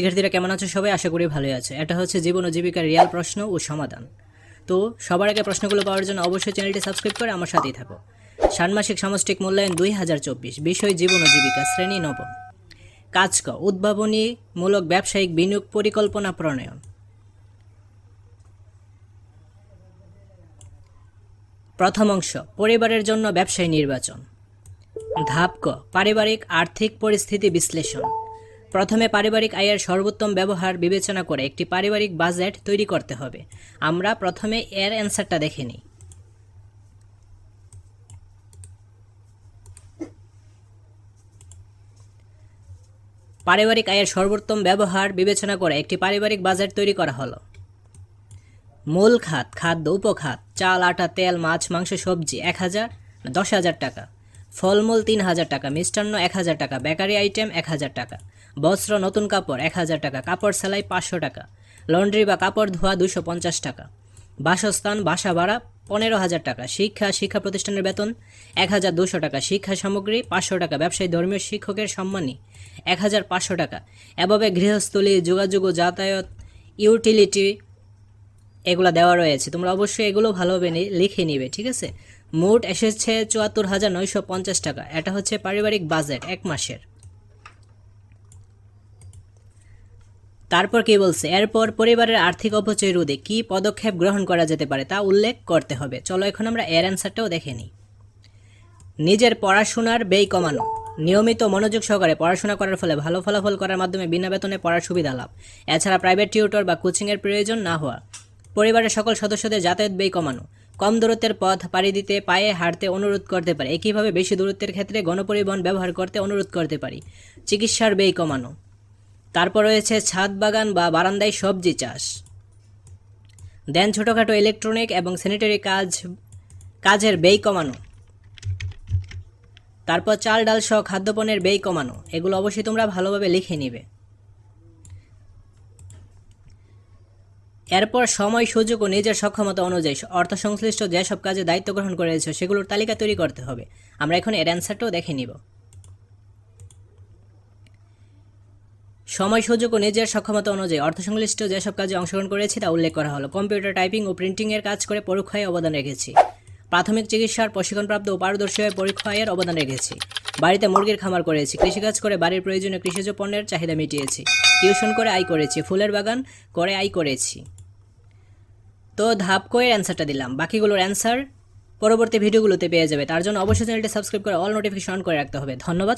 শিক্ষার্থীরা কেমন আছো সবাই? আশা করি ভালোই আছে। এটা হচ্ছে জীবন ও জীবিকার রিয়াল প্রশ্ন ও সমাধান। তো সবার আগে প্রশ্নগুলো পাওয়ার জন্য অবশ্যই চ্যানেলটি সাবস্ক্রাইব করে আমার সাথেই থাকো। ষান্মাসিক সামষ্টিক মূল্যায়ন 2024, বিষয় জীবন ও জীবিকা, শ্রেণী নবম। কাজ ক, উদ্ভাবনীমূলক ব্যবসায়িক বিনিয়োগ পরিকল্পনা প্রণয়ন। প্রথম অংশ, পরিবারের জন্য ব্যবসায়ী নির্বাচন। ধাপ ক, পারিবারিক আর্থিক পরিস্থিতি বিশ্লেষণ। প্রথমে পারিবারিক আয়ের সর্বোত্তম ব্যবহার বিবেচনা করে একটি পারিবারিক বাজেট তৈরি করতে হবে। আমরা প্রথমে এর অ্যান্সারটা দেখে নিই। পারিবারিক আয়ের সর্বোত্তম ব্যবহার বিবেচনা করে একটি পারিবারিক বাজেট তৈরি করা হলো। মূল খাত, খাদ্য, উপখাত, চাল, আটা, তেল, মাছ, মাংস, সবজি 10,000 টাকা, ফলমূল 3,000 টাকা, মিষ্টান্ন 1,000 টাকা, বেকারি আইটেম 1,000 টাকা, বস্ত্র, নতুন কাপড় 1,000 টাকা, কাপড় সেলাই 500 টাকা, লন্ড্রি বা কাপড় ধোয়া 250 টাকা, বাসস্থান, বাসা ভাড়া 15,000 টাকা, শিক্ষা প্রতিষ্ঠানের বেতন 1,200 টাকা, শিক্ষা সামগ্রী 500 টাকা, ব্যবসায়ী ধর্মীয় শিক্ষকের সম্মানী 1,500 টাকা, এভাবে গৃহস্থলী, যোগাযোগ ও যাতায়াত, ইউটিলিটি এগুলো দেওয়া রয়েছে। তোমরা অবশ্যই এগুলো ভালোভাবে লিখে নিবে, ঠিক আছে? মোট এসেছে 74,950 টাকা। এটা হচ্ছে পারিবারিক বাজেট এক মাসের। তারপর কি বলছে? এরপর পরিবারের আর্থিক অপচয় রোধে কী পদক্ষেপ গ্রহণ করা যেতে পারে তা উল্লেখ করতে হবে। চলো এখন আমরা এর অ্যান্সারটাও দেখে নিই। নিজের পড়াশোনার ব্যয় কমানো। নিয়মিত মনোযোগ সহকারে পড়াশোনা করার ফলে ভালো ফলাফল করার মাধ্যমে বিনা বেতনে পড়ার সুবিধা লাভ। এছাড়া প্রাইভেট টিউটর বা কোচিংয়ের প্রয়োজন না হওয়া। পরিবারের সকল সদস্যদের যাতায়াত ব্যয় কমানো। কম দূরত্বের পথ পাড়ি দিতে পায়ে হাঁটতে অনুরোধ করতে পারে। একইভাবে বেশি দূরত্বের ক্ষেত্রে গণপরিবহন ব্যবহার করতে অনুরোধ করতে পারি। চিকিৎসার ব্যয় কমানো। তারপর রয়েছে ছাদ বাগান বা বারান্দায় সবজি চাষ। দেন ছোটোখাটো ইলেকট্রনিক এবং স্যানিটারি কাজের ব্যয় কমানো। তারপর চাল ডাল সহ খাদ্যপণ্যের ব্যয় কমানো। এগুলো অবশ্যই তোমরা ভালোভাবে লিখে নিবে। এরপর সময়, সুযোগ ও নিজের সক্ষমতা অনুযায়ী অর্থ সংশ্লিষ্ট যেসব কাজে দায়িত্ব গ্রহণ করেছে সেগুলোর তালিকা তৈরি করতে হবে। আমরা এখন এর অ্যান্সারটাও দেখে নিব। সময়, সুযোগ ও নিজের সক্ষমতা অনুযায়ী অর্থ সংশ্লিষ্ট যেসব কাজে অংশগ্রহণ করেছি তা উল্লেখ করা হলো। কম্পিউটার টাইপিং ও প্রিন্টিংয়ের কাজ করে পরোক্ষ আয়ে অবদান রেখেছি। প্রাথমিক চিকিৎসার প্রশিক্ষণপ্রাপ্ত ও পারদর্শী হয়ে পরোক্ষ আয়ের অবদান রেখেছি। বাড়িতে মুরগির খামার করেছি। কৃষিকাজ করে বাড়ির প্রয়োজনীয় কৃষিজ পণ্যের চাহিদা মিটিয়েছি। টিউশন করে আয় করেছি। ফুলের বাগান করে আয় করেছি। তো ধাপ কয়ের অ্যান্সারটা দিলাম। বাকিগুলোর অ্যান্সার পরবর্তী ভিডিওগুলোতে পেয়ে যাবে। তার জন্য অবশ্যই চ্যানেলটি সাবস্ক্রাইব করে অল নোটিফিকেশন অন করে রাখতে হবে। ধন্যবাদ।